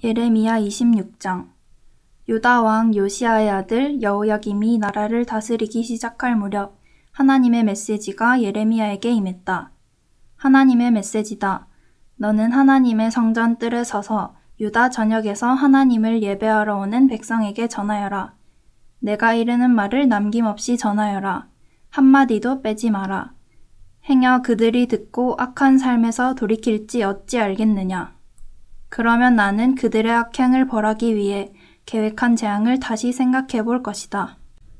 예레미야 26장. 유다 왕 요시야의 아들 여호야김이 나라를 다스리기 시작할 무렵 하나님의 메시지가 예레미야에게 임했다. 하나님의 메시지다. 너는 하나님의 성전 뜰에 서서 유다 전역에서 하나님을 예배하러 오는 백성에게 전하여라. 내가 이르는 말을 남김없이 전하여라. 한마디도 빼지 마라. 행여 그들이 듣고 악한 삶에서 돌이킬지 어찌 알겠느냐. 그러면 나는 그들의 악행을 벌하기 위해 계획한 재앙을 다시 생각해 볼 것이다.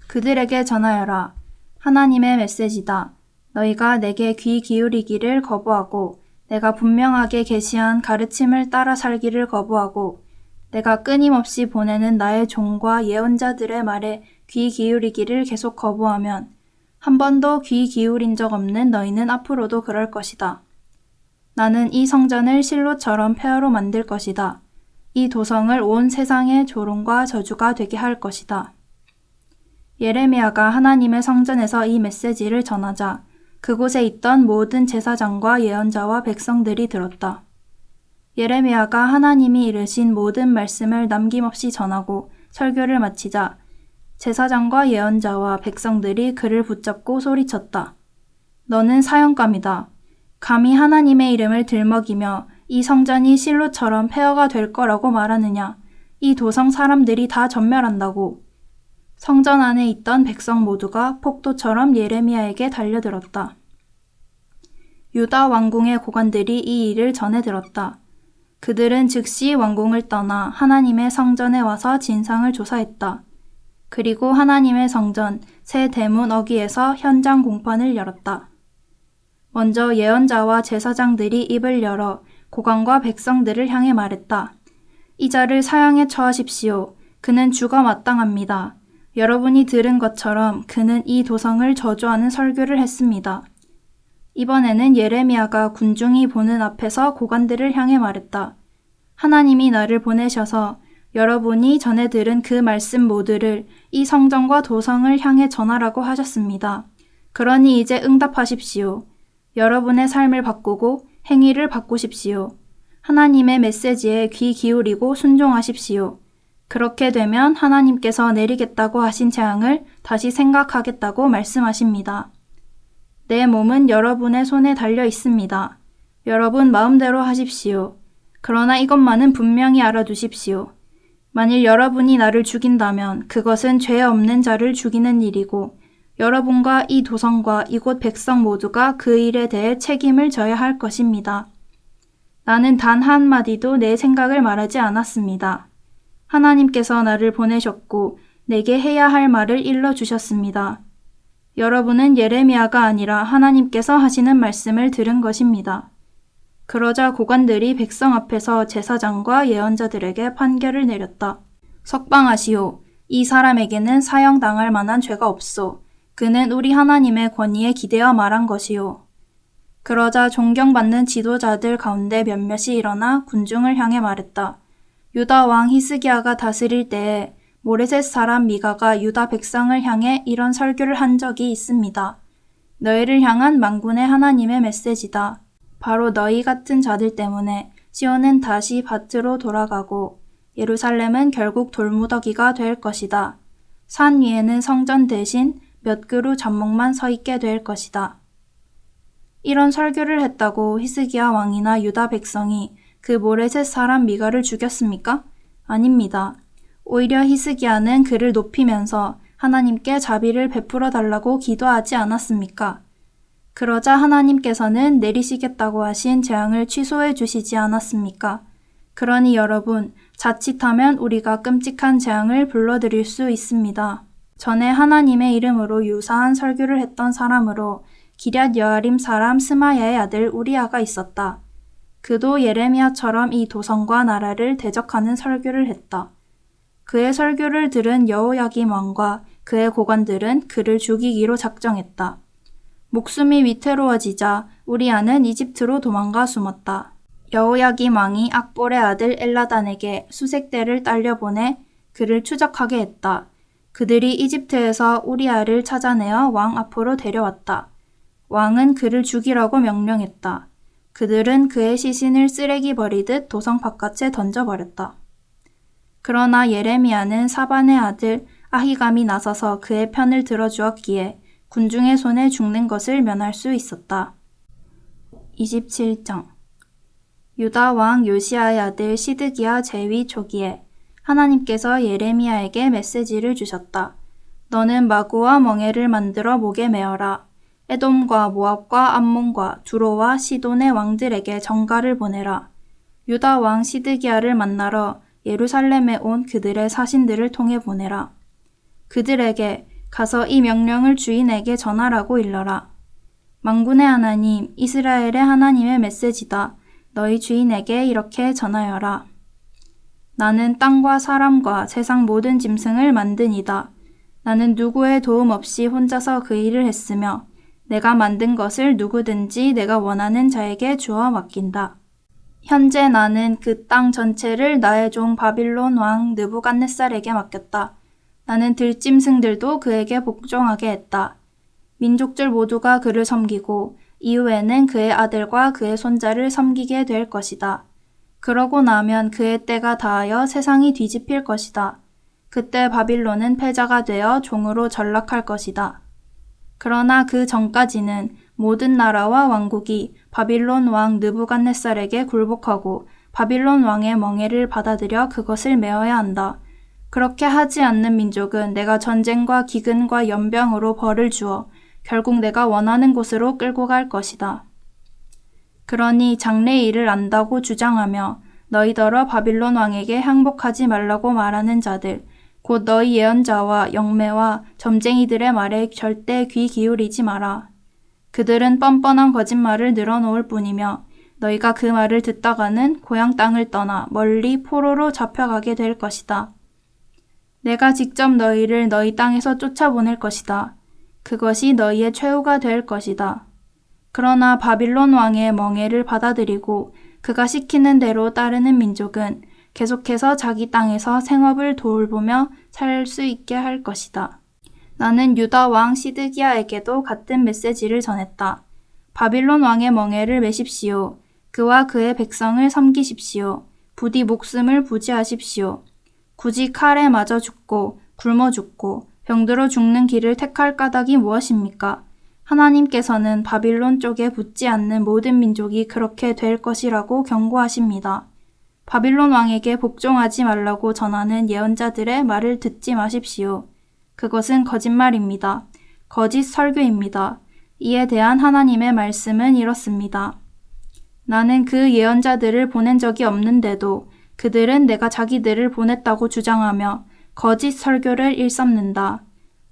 그들에게 전하여라. 하나님의 메시지다. 너희가 내게 귀 기울이기를 거부하고 내가 분명하게 계시한 가르침을 따라 살기를 거부하고 내가 끊임없이 보내는 나의 종과 예언자들의 말에 귀 기울이기를 계속 거부하면 한 번도 귀 기울인 적 없는 너희는 앞으로도 그럴 것이다. 나는 이 성전을 실로처럼 폐허로 만들 것이다. 이 도성을 온 세상의 조롱과 저주가 되게 할 것이다. 예레미야가 하나님의 성전에서 이 메시지를 전하자 그곳에 있던 모든 제사장과 예언자와 백성들이 들었다. 예레미야가 하나님이 이르신 모든 말씀을 남김없이 전하고 설교를 마치자 제사장과 예언자와 백성들이 그를 붙잡고 소리쳤다. 너는 사형감이다. 감히 하나님의 이름을 들먹이며 이 성전이 실로처럼 폐허가 될 거라고 말하느냐. 이 도성 사람들이 다 전멸한다고. 성전 안에 있던 백성 모두가 폭도처럼 예레미야에게 달려들었다. 유다 왕궁의 고관들이 이 일을 전해 들었다. 그들은 즉시 왕궁을 떠나 하나님의 성전에 와서 진상을 조사했다. 그리고 하나님의 성전 새 대문 어귀에서 현장 공판을 열었다. 먼저 예언자와 제사장들이 입을 열어 고관과 백성들을 향해 말했다. 이 자를 사형에 처하십시오. 그는 죽어 마땅합니다. 여러분이 들은 것처럼 그는 이 도성을 저주하는 설교를 했습니다. 이번에는 예레미야가 군중이 보는 앞에서 고관들을 향해 말했다. 하나님이 나를 보내셔서 여러분이 전해 들은 그 말씀 모두를 이 성전과 도성을 향해 전하라고 하셨습니다. 그러니 이제 응답하십시오. 여러분의 삶을 바꾸고 행위를 바꾸십시오. 하나님의 메시지에 귀 기울이고 순종하십시오. 그렇게 되면 하나님께서 내리겠다고 하신 재앙을 다시 생각하겠다고 말씀하십니다. 내 몸은 여러분의 손에 달려 있습니다. 여러분 마음대로 하십시오. 그러나 이것만은 분명히 알아두십시오. 만일 여러분이 나를 죽인다면 그것은 죄 없는 자를 죽이는 일이고 여러분과 이 도성과 이곳 백성 모두가 그 일에 대해 책임을 져야 할 것입니다. 나는 단 한마디도 내 생각을 말하지 않았습니다. 하나님께서 나를 보내셨고 내게 해야 할 말을 일러주셨습니다. 여러분은 예레미야가 아니라 하나님께서 하시는 말씀을 들은 것입니다. 그러자 고관들이 백성 앞에서 제사장과 예언자들에게 판결을 내렸다. 석방하시오. 이 사람에게는 사형당할 만한 죄가 없소. 그는 우리 하나님의 권위에 기대어 말한 것이요. 그러자 존경받는 지도자들 가운데 몇몇이 일어나 군중을 향해 말했다. 유다 왕 히스기야가 다스릴 때에 모레셋 사람 미가가 유다 백성을 향해 이런 설교를 한 적이 있습니다. 너희를 향한 만군의 하나님의 메시지다. 바로 너희 같은 자들 때문에 시온은 다시 밭으로 돌아가고 예루살렘은 결국 돌무더기가 될 것이다. 산 위에는 성전 대신 몇 그루 잡목만 서 있게 될 것이다. 이런 설교를 했다고 히스기야 왕이나 유다 백성이 그 모레셋 사람 미가를 죽였습니까? 아닙니다. 오히려 히스기야는 그를 높이면서 하나님께 자비를 베풀어 달라고 기도하지 않았습니까? 그러자 하나님께서는 내리시겠다고 하신 재앙을 취소해 주시지 않았습니까? 그러니 여러분, 자칫하면 우리가 끔찍한 재앙을 불러들일 수 있습니다. 전에 하나님의 이름으로 유사한 설교를 했던 사람으로 기럇 여아림 사람 스마야의 아들 우리아가 있었다. 그도 예레미야처럼 이 도성과 나라를 대적하는 설교를 했다. 그의 설교를 들은 여호야김 왕과 그의 고관들은 그를 죽이기로 작정했다. 목숨이 위태로워지자 우리아는 이집트로 도망가 숨었다. 여호야김 왕이 악볼의 아들 엘라단에게 수색대를 딸려보내 그를 추적하게 했다. 그들이 이집트에서 우리아를 찾아내어 왕 앞으로 데려왔다. 왕은 그를 죽이라고 명령했다. 그들은 그의 시신을 쓰레기 버리듯 도성 바깥에 던져버렸다. 그러나 예레미야는 사반의 아들 아히감이 나서서 그의 편을 들어주었기에 군중의 손에 죽는 것을 면할 수 있었다. 27장 유다 왕 요시야의 아들 시드기야 제위 초기에 하나님께서 예레미야에게 메시지를 주셨다. 너는 마구와 멍에를 만들어 목에 메어라. 에돔과 모압과 암몬과 두로와 시돈의 왕들에게 전가를 보내라. 유다 왕 시드기야를 만나러 예루살렘에 온 그들의 사신들을 통해 보내라. 그들에게 가서 이 명령을 주인에게 전하라고 일러라. 만군의 하나님, 이스라엘의 하나님의 메시지다. 너희 주인에게 이렇게 전하여라. 나는 땅과 사람과 세상 모든 짐승을 만드니다. 나는 누구의 도움 없이 혼자서 그 일을 했으며 내가 만든 것을 누구든지 내가 원하는 자에게 주어 맡긴다. 현재 나는 그 땅 전체를 나의 종 바빌론 왕 느부갓네살에게 맡겼다. 나는 들짐승들도 그에게 복종하게 했다. 민족들 모두가 그를 섬기고 이후에는 그의 아들과 그의 손자를 섬기게 될 것이다. 그러고 나면 그의 때가 다하여 세상이 뒤집힐 것이다. 그때 바빌론은 패자가 되어 종으로 전락할 것이다. 그러나 그 전까지는 모든 나라와 왕국이 바빌론 왕 느부갓네살에게 굴복하고 바빌론 왕의 멍에를 받아들여 그것을 메어야 한다. 그렇게 하지 않는 민족은 내가 전쟁과 기근과 연병으로 벌을 주어 결국 내가 원하는 곳으로 끌고 갈 것이다. 그러니 장래의 일을 안다고 주장하며 너희더러 바빌론 왕에게 항복하지 말라고 말하는 자들, 곧 너희 예언자와 영매와 점쟁이들의 말에 절대 귀 기울이지 마라. 그들은 뻔뻔한 거짓말을 늘어놓을 뿐이며 너희가 그 말을 듣다가는 고향 땅을 떠나 멀리 포로로 잡혀가게 될 것이다. 내가 직접 너희를 너희 땅에서 쫓아보낼 것이다. 그것이 너희의 최후가 될 것이다. 그러나 바빌론 왕의 멍에를 받아들이고 그가 시키는 대로 따르는 민족은 계속해서 자기 땅에서 생업을 돌보며 살 수 있게 할 것이다. 나는 유다 왕 시드기야에게도 같은 메시지를 전했다. 바빌론 왕의 멍에를 메십시오. 그와 그의 백성을 섬기십시오. 부디 목숨을 부지하십시오. 굳이 칼에 맞아 죽고 굶어 죽고 병들어 죽는 길을 택할 까닭이 무엇입니까? 하나님께서는 바빌론 쪽에 붙지 않는 모든 민족이 그렇게 될 것이라고 경고하십니다. 바빌론 왕에게 복종하지 말라고 전하는 예언자들의 말을 듣지 마십시오. 그것은 거짓말입니다. 거짓 설교입니다. 이에 대한 하나님의 말씀은 이렇습니다. 나는 그 예언자들을 보낸 적이 없는데도 그들은 내가 자기들을 보냈다고 주장하며 거짓 설교를 일삼는다.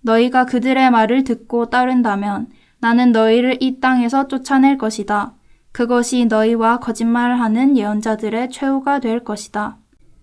너희가 그들의 말을 듣고 따른다면 나는 너희를 이 땅에서 쫓아낼 것이다. 그것이 너희와 거짓말하는 예언자들의 최후가 될 것이다.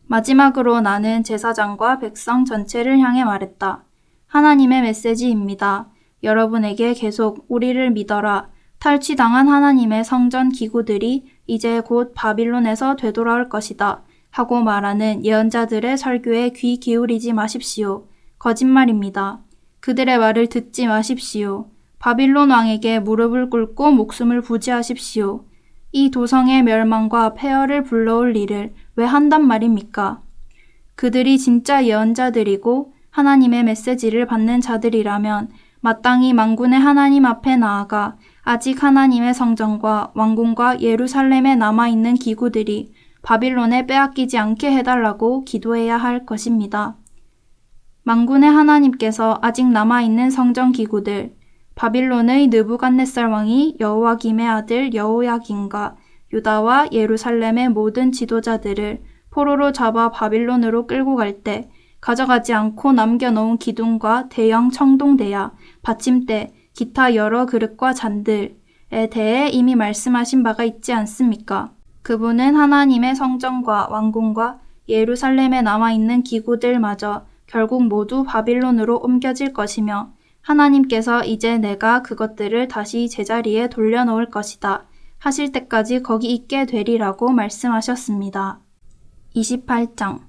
마지막으로 나는 제사장과 백성 전체를 향해 말했다. 하나님의 메시지입니다. 여러분에게 계속 우리를 믿어라. 탈취당한 하나님의 성전 기구들이 이제 곧 바빌론에서 되돌아올 것이다. 하고 말하는 예언자들의 설교에 귀 기울이지 마십시오. 거짓말입니다. 그들의 말을 듣지 마십시오. 바빌론 왕에게 무릎을 꿇고 목숨을 부지하십시오. 이 도성의 멸망과 폐허를 불러올 일을 왜 한단 말입니까? 그들이 진짜 예언자들이고 하나님의 메시지를 받는 자들이라면 마땅히 만군의 하나님 앞에 나아가 아직 하나님의 성전과 왕궁과 예루살렘에 남아있는 기구들이 바빌론에 빼앗기지 않게 해달라고 기도해야 할 것입니다. 만군의 하나님께서 아직 남아있는 성전 기구들, 바빌론의 느부갓네살 왕이 여호와김의 아들 여호야긴과 유다와 예루살렘의 모든 지도자들을 포로로 잡아 바빌론으로 끌고 갈 때 가져가지 않고 남겨놓은 기둥과 대형 청동대야, 받침대, 기타 여러 그릇과 잔들에 대해 이미 말씀하신 바가 있지 않습니까? 그분은 하나님의 성전과 왕궁과 예루살렘에 남아있는 기구들마저 결국 모두 바빌론으로 옮겨질 것이며 하나님께서 이제 내가 그것들을 다시 제자리에 돌려놓을 것이다 하실 때까지 거기 있게 되리라고 말씀하셨습니다. 28장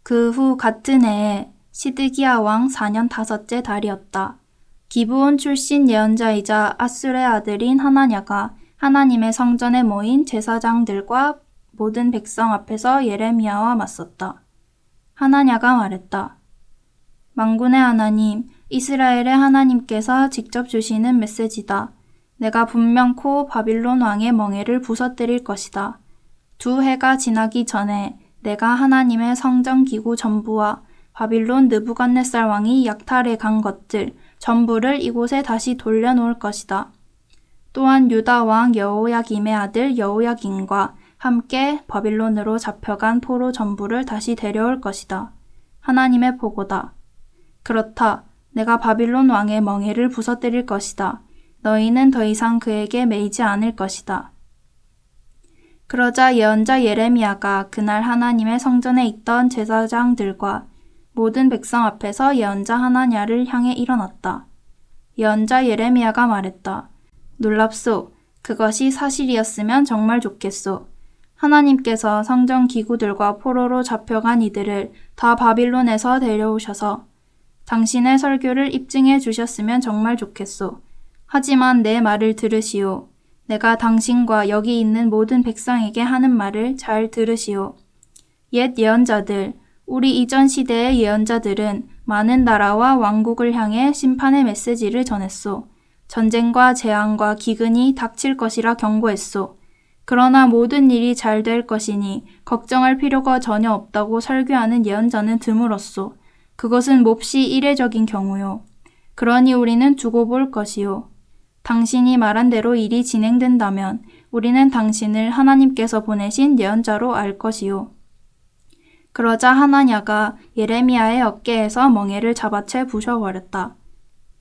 그 후 같은 해에 시드기야 왕 4년 5째 달이었다. 기브온 출신 예언자이자 아술의 아들인 하나냐가 하나님의 성전에 모인 제사장들과 모든 백성 앞에서 예레미야와 맞섰다. 하나냐가 말했다. 만군의 하나님, 이스라엘의 하나님께서 직접 주시는 메시지다. 내가 분명코 바빌론 왕의 멍에를 부서뜨릴 것이다. 2해가 지나기 전에 내가 하나님의 성전 기구 전부와 바빌론 느부갓네살 왕이 약탈해 간 것들 전부를 이곳에 다시 돌려놓을 것이다. 또한 유다 왕 여호야김의 아들 여호야김과 함께 바빌론으로 잡혀간 포로 전부를 다시 데려올 것이다. 하나님의 보고다. 그렇다. 내가 바빌론 왕의 멍에를 부서뜨릴 것이다. 너희는 더 이상 그에게 매이지 않을 것이다. 그러자 예언자 예레미야가 그날 하나님의 성전에 있던 제사장들과 모든 백성 앞에서 예언자 하나냐를 향해 일어났다. 예언자 예레미야가 말했다. 놀랍소. 그것이 사실이었으면 정말 좋겠소. 하나님께서 성전 기구들과 포로로 잡혀간 이들을 다 바빌론에서 데려오셔서 당신의 설교를 입증해 주셨으면 정말 좋겠소. 하지만 내 말을 들으시오. 내가 당신과 여기 있는 모든 백성에게 하는 말을 잘 들으시오. 옛 예언자들, 우리 이전 시대의 예언자들은 많은 나라와 왕국을 향해 심판의 메시지를 전했소. 전쟁과 재앙과 기근이 닥칠 것이라 경고했소. 그러나 모든 일이 잘 될 것이니 걱정할 필요가 전혀 없다고 설교하는 예언자는 드물었소. 그것은 몹시 이례적인 경우요. 그러니 우리는 두고 볼 것이요. 당신이 말한 대로 일이 진행된다면 우리는 당신을 하나님께서 보내신 예언자로 알 것이요. 그러자 하나냐가 예레미야의 어깨에서 멍에를 잡아채 부셔버렸다.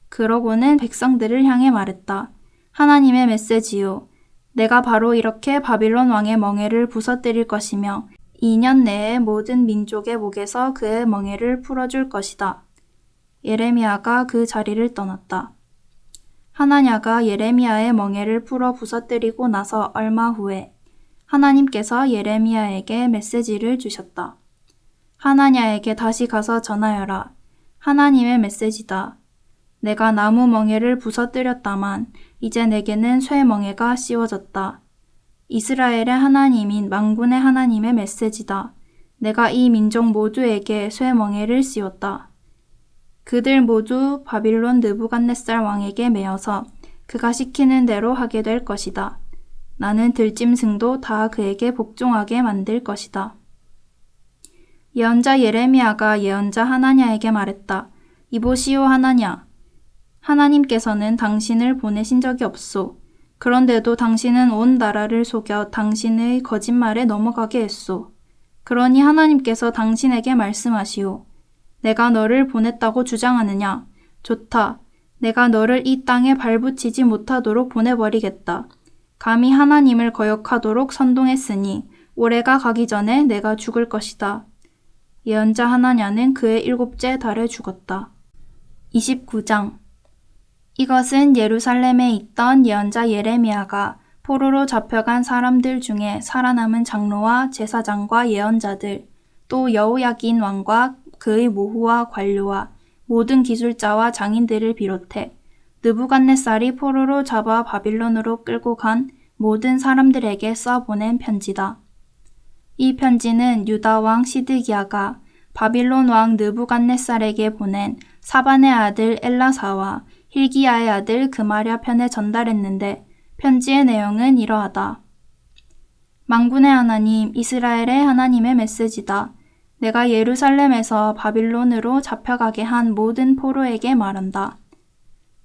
그러고는 백성들을 향해 말했다. 하나님의 메시지요. 내가 바로 이렇게 바빌론 왕의 멍에를 부서뜨릴 것이며 2년 내에 모든 민족의 목에서 그의 멍에를 풀어줄 것이다. 예레미야가 그 자리를 떠났다. 하나냐가 예레미야의 멍에를 풀어 부서뜨리고 나서 얼마 후에 하나님께서 예레미야에게 메시지를 주셨다. 하나냐에게 다시 가서 전하여라. 하나님의 메시지다. 내가 나무 멍에를 부서뜨렸다만 이제 내게는 쇠 멍에가 씌워졌다. 이스라엘의 하나님인 만군의 하나님의 메시지다. 내가 이 민족 모두에게 쇠 멍에를 씌웠다. 그들 모두 바빌론 느부갓네살 왕에게 매어서 그가 시키는 대로 하게 될 것이다. 나는 들짐승도 다 그에게 복종하게 만들 것이다. 예언자 예레미야가 예언자 하나냐에게 말했다. 이보시오 하나냐. 하나님께서는 당신을 보내신 적이 없소. 그런데도 당신은 온 나라를 속여 당신의 거짓말에 넘어가게 했소. 그러니 하나님께서 당신에게 말씀하시오. 내가 너를 보냈다고 주장하느냐? 좋다. 내가 너를 이 땅에 발붙이지 못하도록 보내버리겠다. 감히 하나님을 거역하도록 선동했으니 올해가 가기 전에 내가 죽을 것이다. 예언자 하나냐는 그의 7째 달에 죽었다. 29장 이것은 예루살렘에 있던 예언자 예레미야가 포로로 잡혀간 사람들 중에 살아남은 장로와 제사장과 예언자들, 또 여호야긴 왕과 그의 모후와 관료와 모든 기술자와 장인들을 비롯해 느부갓네살이 포로로 잡아 바빌론으로 끌고 간 모든 사람들에게 써보낸 편지다. 이 편지는 유다 왕 시드기야가 바빌론 왕 느부갓네살에게 보낸 사반의 아들 엘라사와 힐기야의 아들 그마랴 편에 전달했는데 편지의 내용은 이러하다. 만군의 하나님, 이스라엘의 하나님의 메시지다. 내가 예루살렘에서 바빌론으로 잡혀가게 한 모든 포로에게 말한다.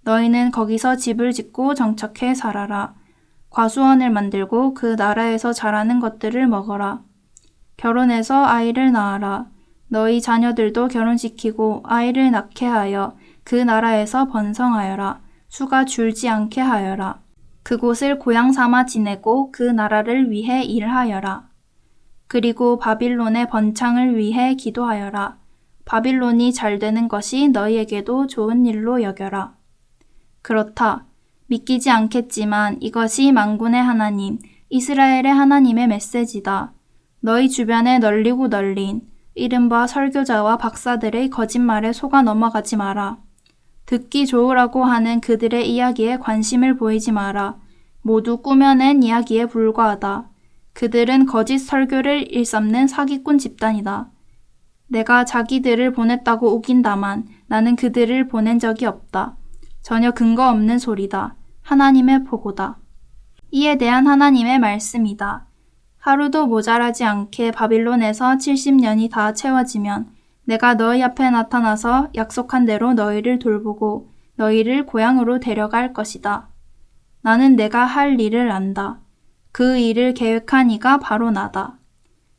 너희는 거기서 집을 짓고 정착해 살아라. 과수원을 만들고 그 나라에서 자라는 것들을 먹어라. 결혼해서 아이를 낳아라. 너희 자녀들도 결혼시키고 아이를 낳게 하여 그 나라에서 번성하여라. 수가 줄지 않게 하여라. 그곳을 고향 삼아 지내고 그 나라를 위해 일하여라. 그리고 바빌론의 번창을 위해 기도하여라. 바빌론이 잘 되는 것이 너희에게도 좋은 일로 여겨라. 그렇다. 믿기지 않겠지만 이것이 만군의 하나님, 이스라엘의 하나님의 메시지다. 너희 주변에 널리고 널린 이른바 설교자와 박사들의 거짓말에 속아 넘어가지 마라. 듣기 좋으라고 하는 그들의 이야기에 관심을 보이지 마라. 모두 꾸며낸 이야기에 불과하다. 그들은 거짓 설교를 일삼는 사기꾼 집단이다. 내가 자기들을 보냈다고 우긴다만 나는 그들을 보낸 적이 없다. 전혀 근거 없는 소리다. 하나님의 보고다. 이에 대한 하나님의 말씀이다. 하루도 모자라지 않게 바빌론에서 70년이 다 채워지면 내가 너희 앞에 나타나서 약속한 대로 너희를 돌보고 너희를 고향으로 데려갈 것이다. 나는 내가 할 일을 안다. 그 일을 계획한 이가 바로 나다.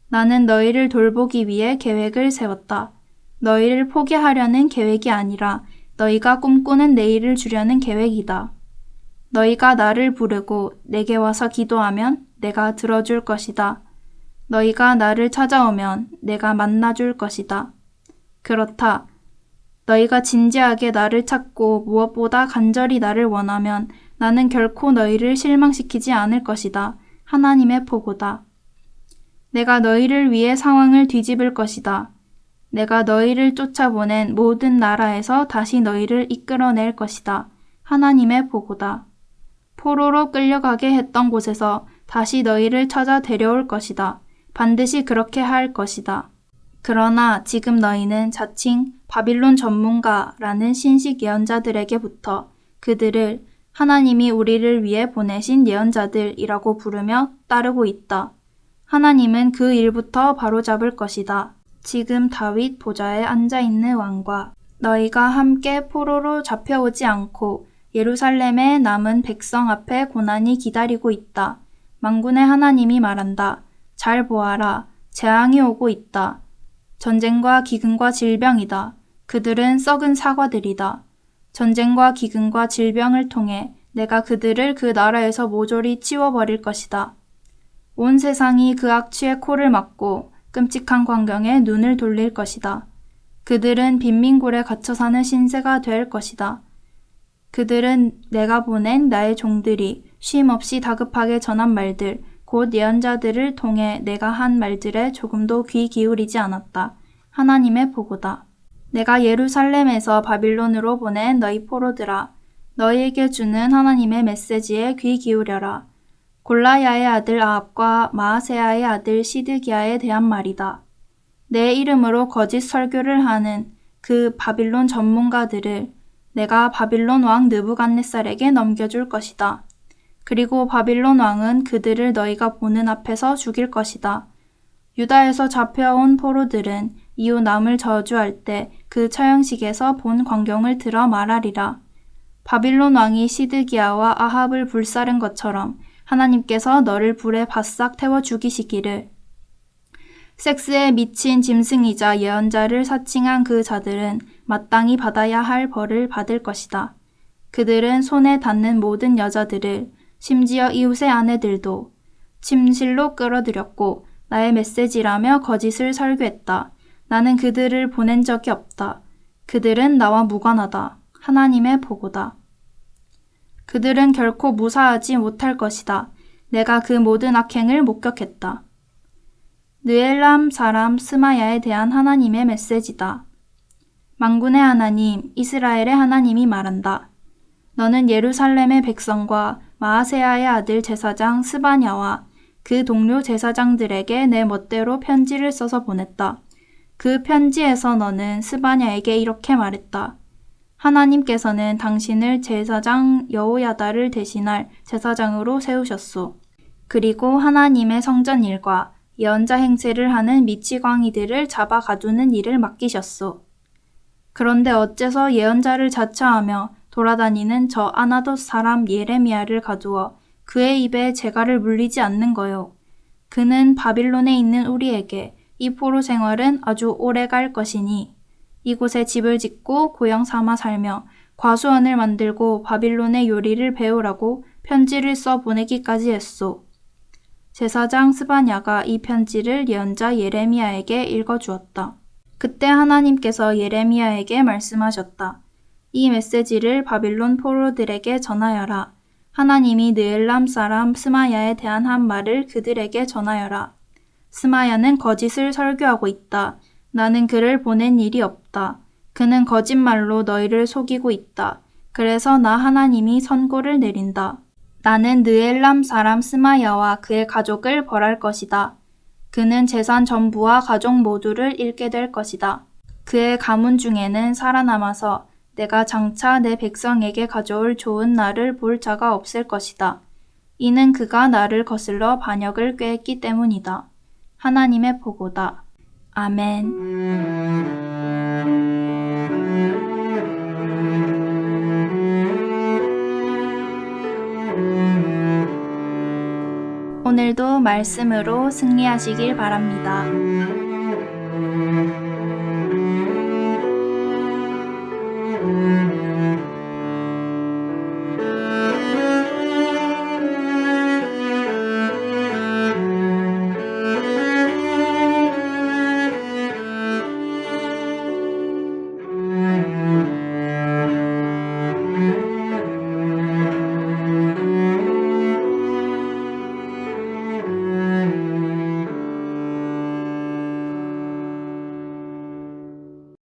나는 너희를 돌보기 위해 계획을 세웠다. 너희를 포기하려는 계획이 아니라 너희가 꿈꾸는 내일을 주려는 계획이다. 너희가 나를 부르고 내게 와서 기도하면 내가 들어줄 것이다. 너희가 나를 찾아오면 내가 만나줄 것이다. 그렇다. 너희가 진지하게 나를 찾고 무엇보다 간절히 나를 원하면 나는 결코 너희를 실망시키지 않을 것이다. 하나님의 보고다. 내가 너희를 위해 상황을 뒤집을 것이다. 내가 너희를 쫓아보낸 모든 나라에서 다시 너희를 이끌어낼 것이다. 하나님의 보고다. 포로로 끌려가게 했던 곳에서 다시 너희를 찾아 데려올 것이다. 반드시 그렇게 할 것이다. 그러나 지금 너희는 자칭 바빌론 전문가라는 신식 예언자들에게부터 그들을 하나님이 우리를 위해 보내신 예언자들이라고 부르며 따르고 있다. 하나님은 그 일부터 바로잡을 것이다. 지금 다윗 보좌에 앉아있는 왕과 너희가 함께 포로로 잡혀오지 않고 예루살렘에 남은 백성 앞에 고난이 기다리고 있다. 만군의 하나님이 말한다. 잘 보아라. 재앙이 오고 있다. 전쟁과 기근과 질병이다. 그들은 썩은 사과들이다. 전쟁과 기근과 질병을 통해 내가 그들을 그 나라에서 모조리 치워버릴 것이다. 온 세상이 그 악취에 코를 막고 끔찍한 광경에 눈을 돌릴 것이다. 그들은 빈민굴에 갇혀 사는 신세가 될 것이다. 그들은 내가 보낸 나의 종들이 쉼없이 다급하게 전한 말들, 곧 예언자들을 통해 내가 한 말들에 조금도 귀 기울이지 않았다. 하나님의 보고다. 내가 예루살렘에서 바빌론으로 보낸 너희 포로들아, 너희에게 주는 하나님의 메시지에 귀 기울여라. 골라야의 아들 아합과 마아세야의 아들 시드기야에 대한 말이다. 내 이름으로 거짓 설교를 하는 그 바빌론 전문가들을 내가 바빌론 왕 느부갓네살에게 넘겨줄 것이다. 그리고 바빌론 왕은 그들을 너희가 보는 앞에서 죽일 것이다. 유다에서 잡혀온 포로들은 이후 남을 저주할 때 그 처형식에서 본 광경을 들어 말하리라. 바빌론 왕이 시드기야와 아합을 불사른 것처럼 하나님께서 너를 불에 바싹 태워 죽이시기를. 섹스에 미친 짐승이자 예언자를 사칭한 그 자들은 마땅히 받아야 할 벌을 받을 것이다. 그들은 손에 닿는 모든 여자들을, 심지어 이웃의 아내들도 침실로 끌어들였고 나의 메시지라며 거짓을 설교했다. 나는 그들을 보낸 적이 없다. 그들은 나와 무관하다. 하나님의 보고다. 그들은 결코 무사하지 못할 것이다. 내가 그 모든 악행을 목격했다. 느엘람 사람 스마야에 대한 하나님의 메시지다. 만군의 하나님, 이스라엘의 하나님이 말한다. 너는 예루살렘의 백성과 마아세야의 아들 제사장 스바냐와 그 동료 제사장들에게 내 멋대로 편지를 써서 보냈다. 그 편지에서 너는 스바냐에게 이렇게 말했다. 하나님께서는 당신을 제사장 여호야다를 대신할 제사장으로 세우셨소. 그리고 하나님의 성전 일과 예언자 행세를 하는 미치광이들을 잡아 가두는 일을 맡기셨소. 그런데 어째서 예언자를 자처하며 돌아다니는 저 아나돗 사람 예레미야를 가두어 그의 입에 재갈을 물리지 않는 거요. 그는 바빌론에 있는 우리에게 이 포로 생활은 아주 오래 갈 것이니 이곳에 집을 짓고 고향 삼아 살며 과수원을 만들고 바빌론의 요리를 배우라고 편지를 써 보내기까지 했소. 제사장 스바냐가 이 편지를 예언자 예레미야에게 읽어주었다. 그때 하나님께서 예레미야에게 말씀하셨다. 이 메시지를 바빌론 포로들에게 전하여라. 하나님이 느엘람 사람 스마야에 대한 한 말을 그들에게 전하여라. 스마야는 거짓을 설교하고 있다. 나는 그를 보낸 일이 없다. 그는 거짓말로 너희를 속이고 있다. 그래서 나 하나님이 선고를 내린다. 나는 느엘람 사람 스마야와 그의 가족을 벌할 것이다. 그는 재산 전부와 가족 모두를 잃게 될 것이다. 그의 가문 중에는 살아남아서 내가 장차 내 백성에게 가져올 좋은 날을 볼 자가 없을 것이다. 이는 그가 나를 거슬러 반역을 꾀했기 때문이다. 하나님의 보고다. 아멘. 오늘도 말씀으로 승리하시길 바랍니다.